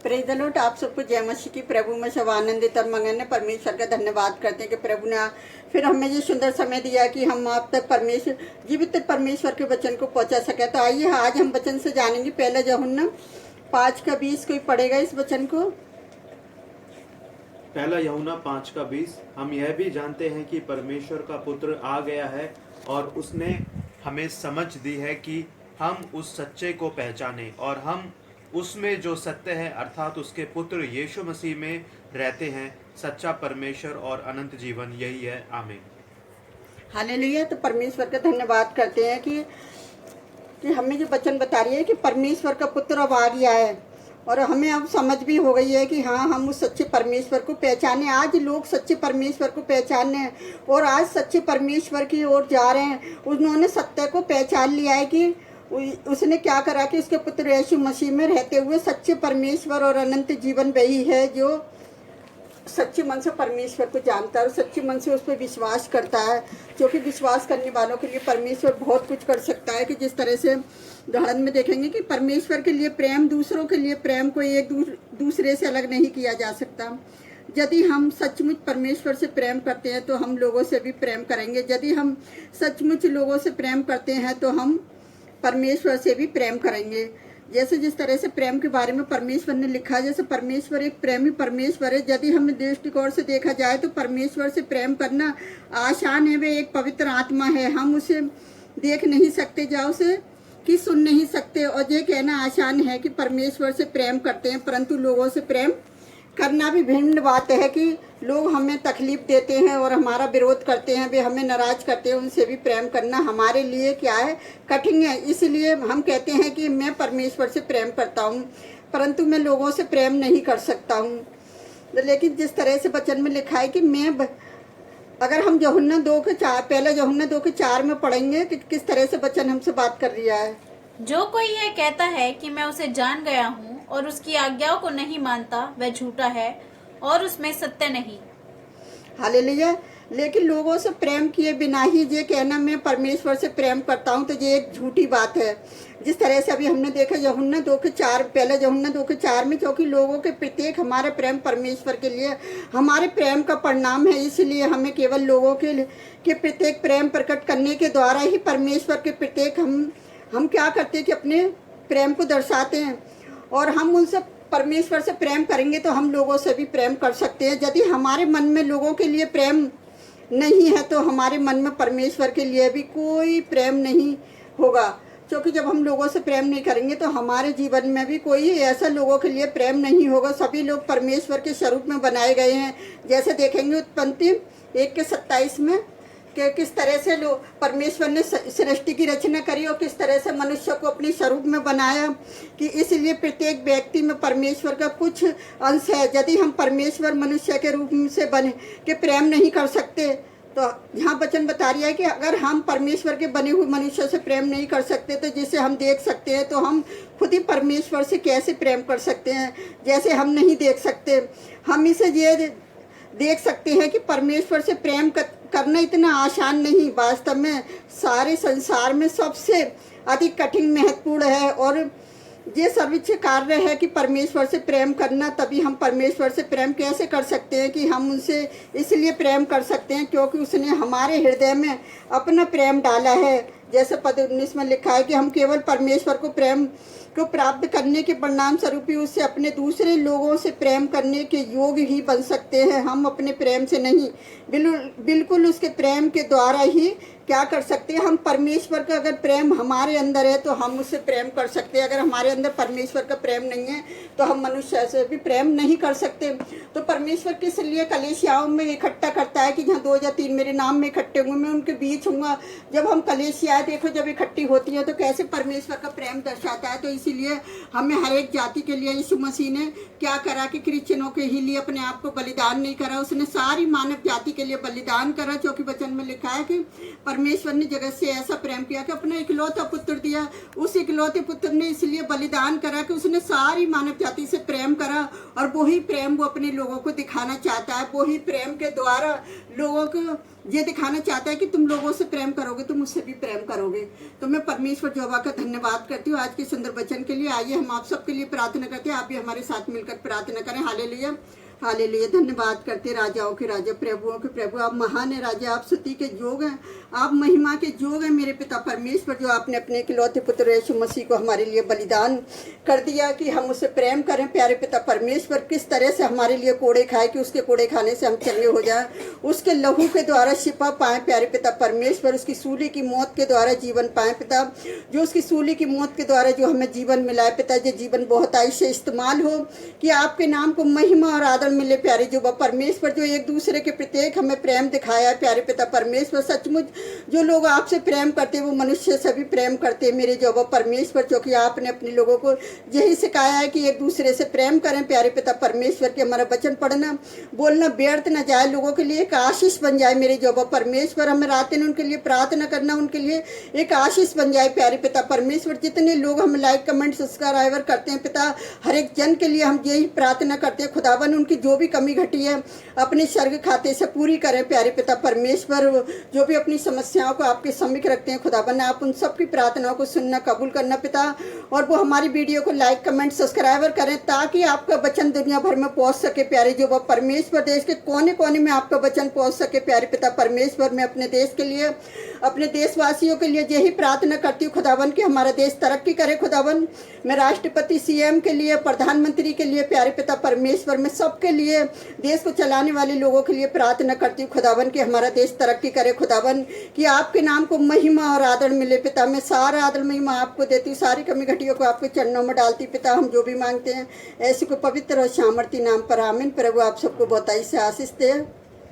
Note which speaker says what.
Speaker 1: Praise the Lord. आप सबको जय मसीह की। प्रभु में सब आनंदित और मंगन परमेश्वर का धन्यवाद करते हैं कि प्रभु ने फिर हमें ये सुंदर समय दिया कि हम आप तक परमेश्वर जीवित परमेश्वर के वचन को पहुंचा सके। तो आइए आज हम वचन से जानेंगे। पहले यूहन्ना 5:20 कोई पढ़ेगा इस वचन को।
Speaker 2: पहला यूहन्ना 5:20। हम यह भी जानते हैं कि परमेश्वर का पुत्र आ गया है और उसने हमें समझ दी है कि हम उस सच्चे को पहचाने और हम उसमें जो सत्य है अर्थात उसके पुत्र यीशु मसीह में रहते हैं। सच्चा परमेश्वर और अनंत जीवन यही है। आमीन।
Speaker 1: हालेलुया। तो परमेश्वर का धन्यवाद करते हैं कि हमें जो वचन बता रही है कि परमेश्वर का पुत्र अब आ गया है और हमें अब समझ भी हो गई है कि हाँ, हम उस सच्चे परमेश्वर को पहचाने। आज लोग सच्चे परमेश्वर को पहचानने और आज सच्चे परमेश्वर की ओर जा रहे हैं। उन्होंने सत्य को पहचान लिया है कि उसने क्या करा कि उसके पुत्र यीशु मसीह में रहते हुए सच्चे परमेश्वर और अनंत जीवन वही है जो सच्चे मन से परमेश्वर को जानता है और सच्चे मन से उस पर विश्वास करता है। क्योंकि विश्वास करने वालों के लिए परमेश्वर बहुत कुछ कर सकता है। कि जिस तरह से उदाहरण में देखेंगे कि परमेश्वर के लिए प्रेम, दूसरों के लिए प्रेम को एक दूसरे से अलग नहीं किया जा सकता। यदि हम सचमुच परमेश्वर से प्रेम करते हैं तो हम लोगों से भी प्रेम करेंगे। यदि हम सचमुच लोगों से प्रेम करते हैं तो हम परमेश्वर से भी प्रेम करेंगे। जैसे जिस तरह से प्रेम के बारे में परमेश्वर ने लिखा, जैसे परमेश्वर एक प्रेमी परमेश्वर है। यदि हमें दृष्टिकोण से देखा जाए तो परमेश्वर से प्रेम करना आसान है। वे एक पवित्र आत्मा है। हम उसे देख नहीं सकते, जा उसे कि सुन नहीं सकते। और ये कहना आसान है कि परमेश्वर से प्रेम करते हैं, परंतु लोगों से प्रेम करना भी भिन्न बात है। कि लोग हमें तकलीफ देते हैं और हमारा विरोध करते हैं, वे हमें नाराज करते हैं, उनसे भी प्रेम करना हमारे लिए क्या है, कठिन है। इसलिए हम कहते हैं कि मैं परमेश्वर से प्रेम करता हूँ, परंतु मैं लोगों से प्रेम नहीं कर सकता हूँ। लेकिन जिस तरह से वचन में लिखा है कि अगर हम यूहन्ना 2:4 पहले यूहन्ना 2:4 में पढ़ेंगे कि किस तरह से वचन हमसे बात कर रहा है।
Speaker 3: जो कोई यह कहता है कि मैं उसे जान गया हूँ और उसकी आज्ञाओं को नहीं मानता, वह झूठा है और उसमें सत्य नहीं।
Speaker 1: हालेलुया। लेकिन लोगों से प्रेम किए बिना ही ये कहना मैं परमेश्वर से प्रेम करता हूँ, तो ये एक झूठी बात है। जिस तरह से अभी हमने देखा यूहन्ना 2:4 पहले यूहन्ना 2:4 में, क्योंकि लोगों के प्रत्येक हमारे प्रेम परमेश्वर के लिए हमारे प्रेम का परिणाम है। इसलिए हमें केवल लोगों के प्रत्येक प्रेम प्रकट करने के द्वारा ही परमेश्वर के प्रत्येक हम क्या करते हैं कि अपने प्रेम को दर्शाते हैं। और हम उनसे परमेश्वर से प्रेम करेंगे तो हम लोगों से भी प्रेम कर सकते हैं। यदि हमारे मन में लोगों के लिए प्रेम नहीं है तो हमारे मन में परमेश्वर के लिए भी कोई प्रेम नहीं होगा। क्योंकि जब हम लोगों से प्रेम नहीं करेंगे तो हमारे जीवन में भी कोई ऐसा लोगों के लिए प्रेम नहीं होगा। सभी लोग परमेश्वर के स्वरूप में बनाए गए हैं। जैसे देखेंगे उत्पत्ति 1:27 में कि किस तरह से लोग परमेश्वर ने सृष्टि की रचना करी और किस तरह से मनुष्य को अपने स्वरूप में बनाया। कि इसलिए प्रत्येक व्यक्ति में परमेश्वर का कुछ अंश है। यदि हम परमेश्वर मनुष्य के रूप से बने के प्रेम नहीं कर सकते तो यहाँ वचन बता रही है कि अगर हम परमेश्वर के बने हुए मनुष्य से प्रेम नहीं कर सकते तो जिसे हम देख सकते हैं तो हम खुद ही परमेश्वर से कैसे प्रेम कर सकते हैं, जैसे हम नहीं देख सकते। हम इसे ये देख सकते हैं कि परमेश्वर से प्रेम करना इतना आसान नहीं। वास्तव में सारे संसार में सबसे अधिक कठिन, महत्वपूर्ण है और ये सर्वोच्च कार्य है कि परमेश्वर से प्रेम करना। तभी हम परमेश्वर से प्रेम कैसे कर सकते हैं कि हम उनसे इसलिए प्रेम कर सकते हैं क्योंकि उसने हमारे हृदय में अपना प्रेम डाला है। जैसे पद 19 में लिखा है कि हम केवल परमेश्वर को प्रेम को प्राप्त करने के परिणाम स्वरूप ही उससे अपने दूसरे लोगों से प्रेम करने के योग्य ही बन सकते हैं। हम अपने प्रेम से नहीं, बिल्कुल उसके प्रेम के द्वारा ही क्या कर सकते हैं। हम परमेश्वर का अगर प्रेम हमारे अंदर है तो हम उससे प्रेम कर सकते हैं। अगर हमारे अंदर परमेश्वर का प्रेम नहीं है तो हम मनुष्य से भी प्रेम नहीं कर सकते। तो परमेश्वर किस लिए कलीसियाओं में इकट्ठा करता है कि जहाँ 2 या 3 मेरे नाम में इकट्ठे होंगे मैं उनके बीच हूँगा। जब हम कलीसिया देखो जब इकट्ठी होती है तो कैसे परमेश्वर का प्रेम दर्शाता है। तो इसीलिए हमें हर एक जाति के लिए यीशु मसीह ने क्या करा कि क्रिश्चियनों के ही लिए अपने आप को बलिदान नहीं करा, उसने सारी मानव जाति के लिए बलिदान करा। क्योंकि वचन में लिखा है कि परमेश्वर ने जगत से ऐसा प्रेम किया कि अपना इकलौता पुत्र दिया। उस इकलौते पुत्र ने इसलिए बलिदान करा कि उसने सारी मानव जाति से प्रेम करा और वही प्रेम वो अपने लोगों को दिखाना चाहता है। वही प्रेम के द्वारा लोगों को ये दिखाना चाहता है कि तुम लोगों से प्रेम करोगे तो मुझसे भी प्रेम करोगे। तो मैं परमेश्वर यहोवा का धन्यवाद करती हूँ आज के सुंदर वचन के लिए। आइए हम आप सबके लिए प्रार्थना करते हैं, आप भी हमारे साथ मिलकर प्रार्थना करें। Hallelujah hallelujah. धन्यवाद करते राजाओं के राजा, प्रभुओं के प्रभु, आप महान है राजा, आप स्तुति के योग हैं, आप महिमा के योग हैं मेरे पिता परमेश्वर, जो आपने अपने इकलौते पुत्र यीशु मसीह को हमारे लिए बलिदान कर दिया कि हम उससे प्रेम करें। प्यारे पिता परमेश्वर, किस तरह से हमारे लिए कोड़े खाए कि उसके कोड़े खाने से हम चंगे हो जाएं, उसके लहू के द्वारा शिफा पाएं प्यारे पिता परमेश्वर, उसकी सूली की मौत के द्वारा जीवन पाएं पिता, जो उसकी सूली की मौत के द्वारा जो हमें जीवन मिला है पिता, जो जीवन बहुत आई से इस्तेमाल हो कि आपके नाम को महिमा और आदर मिले प्यारे जो परमेश्वर, जो एक दूसरे के प्रत्येक हमें प्रेम दिखाया है प्यारे पिता परमेश्वर। सचमुच जो लोग आपसे प्रेम करते हैं वो मनुष्य से भी प्रेम करते हैं मेरे जो परमेश्वर, क्योंकि आपने अपने लोगों को यही सिखाया है कि एक दूसरे से प्रेम करें प्यारे पिता परमेश्वर, कि हमारा वचन पढ़ना बोलना व्यर्थ न जाए, लोगों के लिए एक आशीष बन जाए मेरे जो परमेश्वर। हमें रात दिन उनके लिए प्रार्थना करना उनके लिए एक आशीष बन जाए प्यारे पिता परमेश्वर। जितने लोग हम लाइक कमेंट सब्सक्राइबर करते हैं पिता, हर एक जन के लिए हम यही प्रार्थना करते हैं खुदावन, उनकी जो भी कमी घटी है अपने स्वर्ग खाते से पूरी करें प्यारे पिता परमेश्वर। जो भी अपनी समस्याओं को आपके सम्मुख रखते हैं खुदावन, आप उन सबकी प्रार्थनाओं को सुनना कबूल करना पिता, और वो हमारी वीडियो को लाइक कमेंट सब्सक्राइबर करें ताकि आपका वचन दुनिया भर में पहुंच सके प्यारे जो परमेश्वर। देश के कोने कोने में आपका वचन पहुंच सके प्यारे पिता परमेश्वर। मैं अपने देश के लिए, अपने देशवासियों के लिए यही प्रार्थना करती हूँ खुदावन कि हमारा देश तरक्की करे खुदावन। मैं राष्ट्रपति सीएम के लिए, प्रधानमंत्री के लिए प्यारे पिता परमेश्वर, मैं सबके लिए, देश को चलाने वाले लोगों के लिए प्रार्थना करती हूँ खुदावन कि हमारा देश तरक्की करे खुदावन, कि आपके नाम को महिमा और आदर मिले पिता। मैं सारा आदर महिमा आपको देती हूँ, सारी कमी घटियों को आपके चरणों में डालती पिता। हम जो भी मांगते हैं ऐसे को पवित्र और सामर्थी नाम पर आमीन। प्रभु आप सबको बहुताई से आशीष दे।